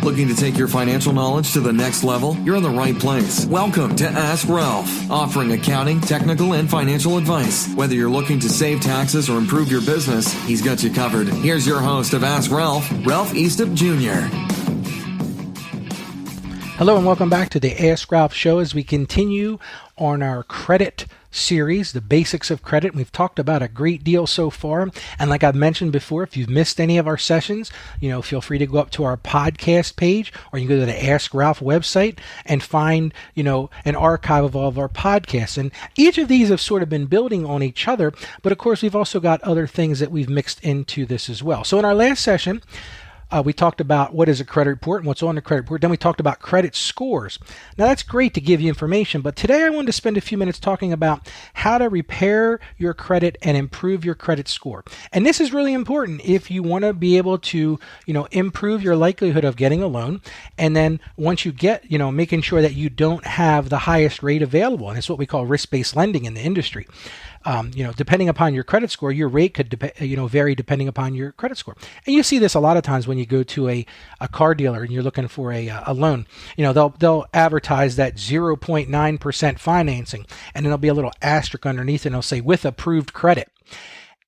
Looking to take your financial knowledge to the next level? You're in the right place. Welcome to Ask Ralph, offering accounting, technical, and financial advice. Whether you're looking to save taxes or improve your business, he's got you covered. Here's your host of Ask Ralph, Ralph Eastup Jr. Hello and welcome back to the Ask Ralph Show as we continue on our credit series, the basics of credit. We've talked about a great deal so far. And like I've mentioned before, if you've missed any of our sessions, feel free to go up to our podcast page, or you can go to the Ask Ralph website and find, an archive of all of our podcasts. And each of these have sort of been building on each other. But of course, we've also got other things that we've mixed into this as well. So in our last session, we talked about what is a credit report and what's on the credit report. Then we talked about credit scores. Now that's great to give you information, but today I wanted to spend a few minutes talking about how to repair your credit and improve your credit score. And this is really important if you want to be able to, improve your likelihood of getting a loan. And then once you get, making sure that you don't have the highest rate available. And it's what we call risk-based lending in the industry. Depending upon your credit score, your rate could vary depending upon your credit score. And you see this a lot of times when you go to a car dealer and you're looking for a loan. They'll advertise that 0.9% financing, and then there'll be a little asterisk underneath and they'll say with approved credit.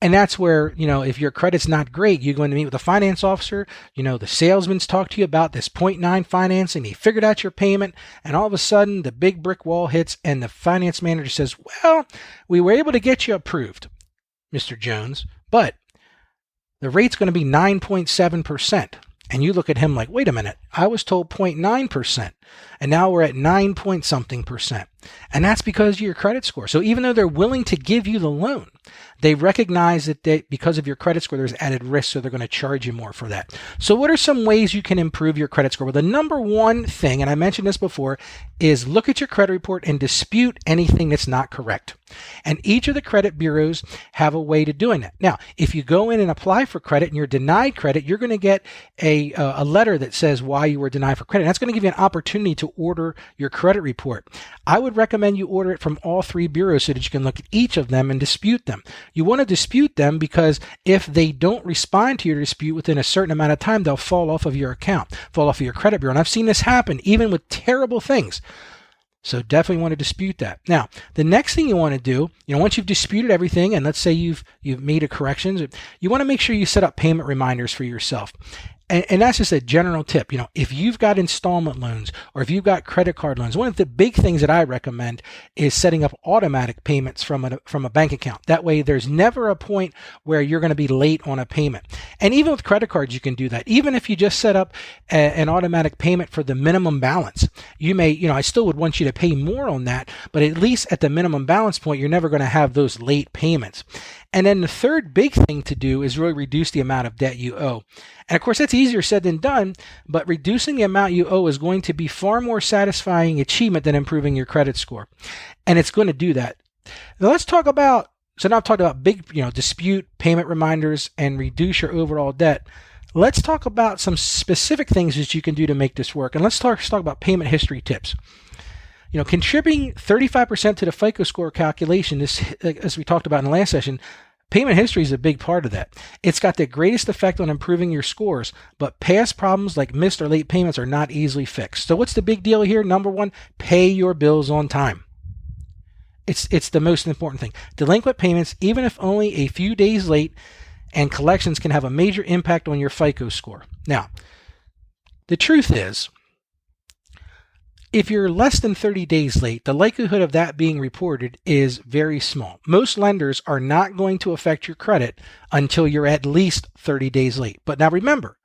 And that's where, if your credit's not great, you're going to meet with a finance officer. The salesman's talked to you about this 0.9 financing. He figured out your payment, and all of a sudden the big brick wall hits and the finance manager says, well, we were able to get you approved, Mr. Jones, but the rate's going to be 9.7%. And you look at him like, wait a minute, I was told 0.9%, and now we're at 9 point something percent. And that's because of your credit score. So even though they're willing to give you the loan, they recognize that because of your credit score, there's added risk, so they're going to charge you more for that. So what are some ways you can improve your credit score? Well, the number one thing, and I mentioned this before, is look at your credit report and dispute anything that's not correct. And each of the credit bureaus have a way to doing that. Now, if you go in and apply for credit and you're denied credit, you're going to get a letter that says why you were denied for credit. And that's going to give you an opportunity to order your credit report. I would recommend you order it from all three bureaus so that you can look at each of them and dispute them. You want to dispute them because if they don't respond to your dispute within a certain amount of time, they'll fall off of your account, fall off of your credit bureau. And I've seen this happen even with terrible things. So definitely want to dispute that. Now, the next thing you want to do, once you've disputed everything, and let's say you've made a corrections, you want to make sure you set up payment reminders for yourself. And that's just a general tip. If you've got installment loans or if you've got credit card loans, one of the big things that I recommend is setting up automatic payments from a bank account. That way, there's never a point where you're going to be late on a payment. And even with credit cards, you can do that. Even if you just set up an automatic payment for the minimum balance, you may, I still would want you to pay more on that, but at least at the minimum balance point, you're never going to have those late payments. And then the third big thing to do is really reduce the amount of debt you owe. And of course, that's easier said than done, but reducing the amount you owe is going to be far more satisfying achievement than improving your credit score. And it's going to do that. Now let's talk about, so now I've talked about big, dispute, payment reminders, and reduce your overall debt. Let's talk about some specific things that you can do to make this work. And let's talk about payment history tips. Contributing 35% to the FICO score calculation, as we talked about in the last session, payment history is a big part of that. It's got the greatest effect on improving your scores, but past problems like missed or late payments are not easily fixed. So what's the big deal here? Number one, pay your bills on time. It's the most important thing. Delinquent payments, even if only a few days late, and collections can have a major impact on your FICO score. Now, the truth is, if you're less than 30 days late, the likelihood of that being reported is very small. Most lenders are not going to affect your credit until you're at least 30 days late. But now remember,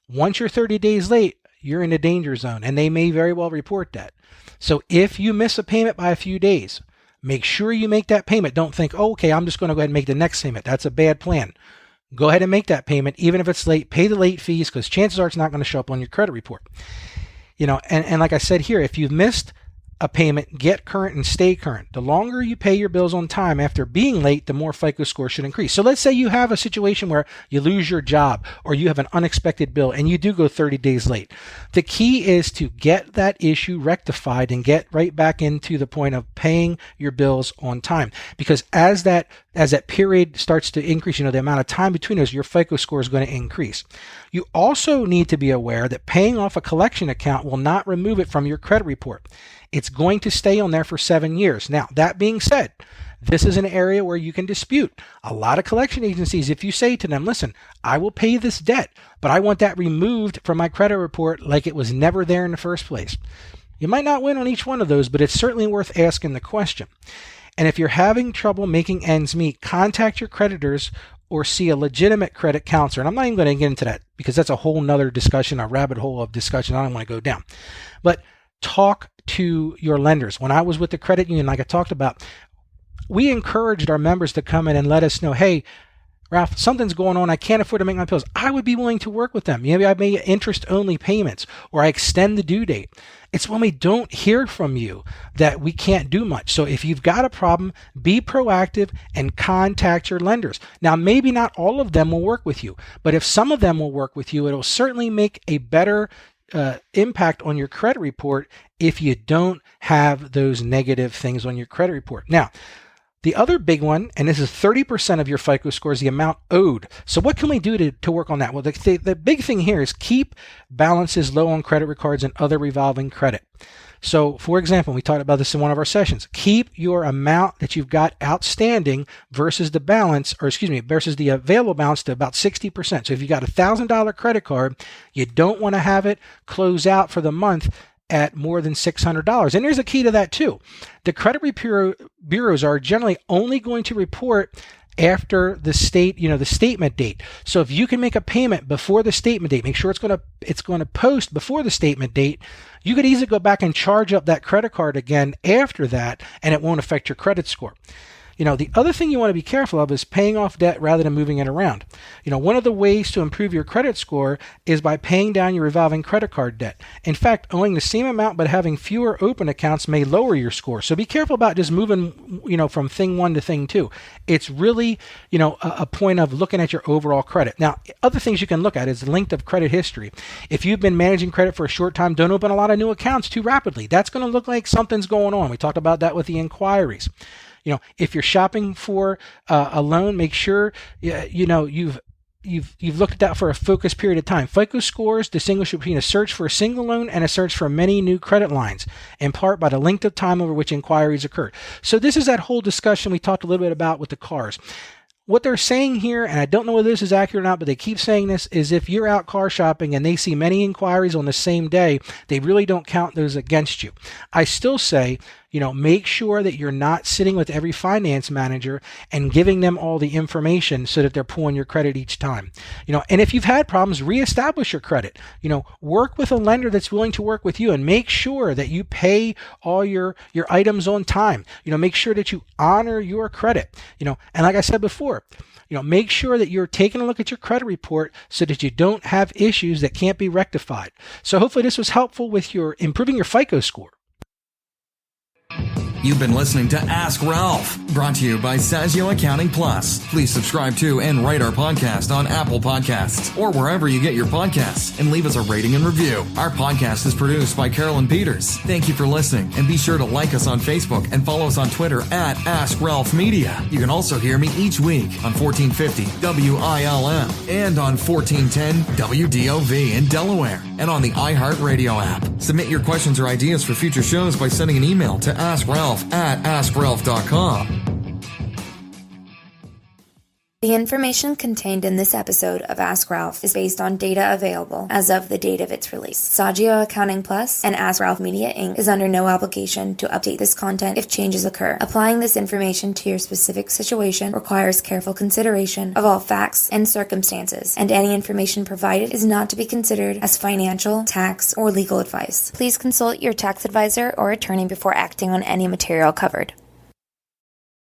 once you're 30 days late, you're in a danger zone, and they may very well report that. So if you miss a payment by a few days, make sure you make that payment. Don't think, okay, I'm just going to go ahead and make the next payment. That's a bad plan. Go ahead and make that payment, even if it's late. Pay the late fees, because chances are it's not going to show up on your credit report. And like I said here, if you've missed a payment, get current and stay current. The longer you pay your bills on time after being late, the more FICO score should increase. So let's say you have a situation where you lose your job or you have an unexpected bill and you do go 30 days late. The key is to get that issue rectified and get right back into the point of paying your bills on time. Because as that as that period starts to increase, the amount of time between those, your FICO score is going to increase. You also need to be aware that paying off a collection account will not remove it from your credit report. It's going to stay on there for 7 years. Now, that being said, this is an area where you can dispute. A lot of collection agencies, if you say to them, listen, I will pay this debt, but I want that removed from my credit report like it was never there in the first place. You might not win on each one of those, but it's certainly worth asking the question. And if you're having trouble making ends meet, contact your creditors or see a legitimate credit counselor. And I'm not even going to get into that because that's a whole nother discussion, a rabbit hole of discussion I don't want to go down. But talk to your lenders. When I was with the credit union, like I talked about, we encouraged our members to come in and let us know, hey, Ralph, something's going on. I can't afford to make my bills. I would be willing to work with them. Maybe I make interest-only payments or I extend the due date. It's when we don't hear from you that we can't do much. So if you've got a problem, be proactive and contact your lenders. Now, maybe not all of them will work with you, but if some of them will work with you, it'll certainly make a better impact on your credit report if you don't have those negative things on your credit report. Now, the other big one, and this is 30% of your FICO score, is the amount owed. So what can we do to work on that? Well, the big thing here is keep balances low on credit cards and other revolving credit. So, for example, we talked about this in one of our sessions. Keep your amount that you've got outstanding versus the available balance to about 60%. So if you got a $1,000 credit card, you don't want to have it close out for the month at more than $600. And there's a key to that too. The credit bureaus are generally only going to report after the statement date. So if you can make a payment before the statement date, make sure it's going to post before the statement date, you could easily go back and charge up that credit card again after that, and it won't affect your credit score. The other thing you want to be careful of is paying off debt rather than moving it around. One of the ways to improve your credit score is by paying down your revolving credit card debt. In fact, owing the same amount but having fewer open accounts may lower your score. So be careful about just moving, from thing one to thing two. It's really, a point of looking at your overall credit. Now, other things you can look at is the length of credit history. If you've been managing credit for a short time, don't open a lot of new accounts too rapidly. That's going to look like something's going on. We talked about that with the inquiries. If you're shopping for a loan, make sure you've looked at that for a focused period of time. FICO scores distinguish between a search for a single loan and a search for many new credit lines, in part by the length of time over which inquiries occur. So this is that whole discussion we talked a little bit about with the cars. What they're saying here, and I don't know whether this is accurate or not, but they keep saying this, is if you're out car shopping and they see many inquiries on the same day, they really don't count those against you. I still say, make sure that you're not sitting with every finance manager and giving them all the information so that they're pulling your credit each time. And if you've had problems, reestablish your credit. Work with a lender that's willing to work with you and make sure that you pay all your items on time. Make sure that you honor your credit. And like I said before, make sure that you're taking a look at your credit report so that you don't have issues that can't be rectified. So hopefully this was helpful with your improving your FICO score. You've been listening to Ask Ralph, brought to you by Saggio Accounting Plus. Please subscribe to and rate our podcast on Apple Podcasts or wherever you get your podcasts, and leave us a rating and review. Our podcast is produced by Carolyn Peters. Thank you for listening, and be sure to like us on Facebook and follow us on Twitter at Ask Ralph Media. You can also hear me each week on 1450 WILM and on 1410 WDOV in Delaware, and on the iHeartRadio app. Submit your questions or ideas for future shows by sending an email to AskRalph@AskRalph.com. The information contained in this episode of Ask Ralph is based on data available as of the date of its release. Saggio Accounting Plus and Ask Ralph Media Inc. is under no obligation to update this content if changes occur. Applying this information to your specific situation requires careful consideration of all facts and circumstances, and any information provided is not to be considered as financial, tax, or legal advice. Please consult your tax advisor or attorney before acting on any material covered.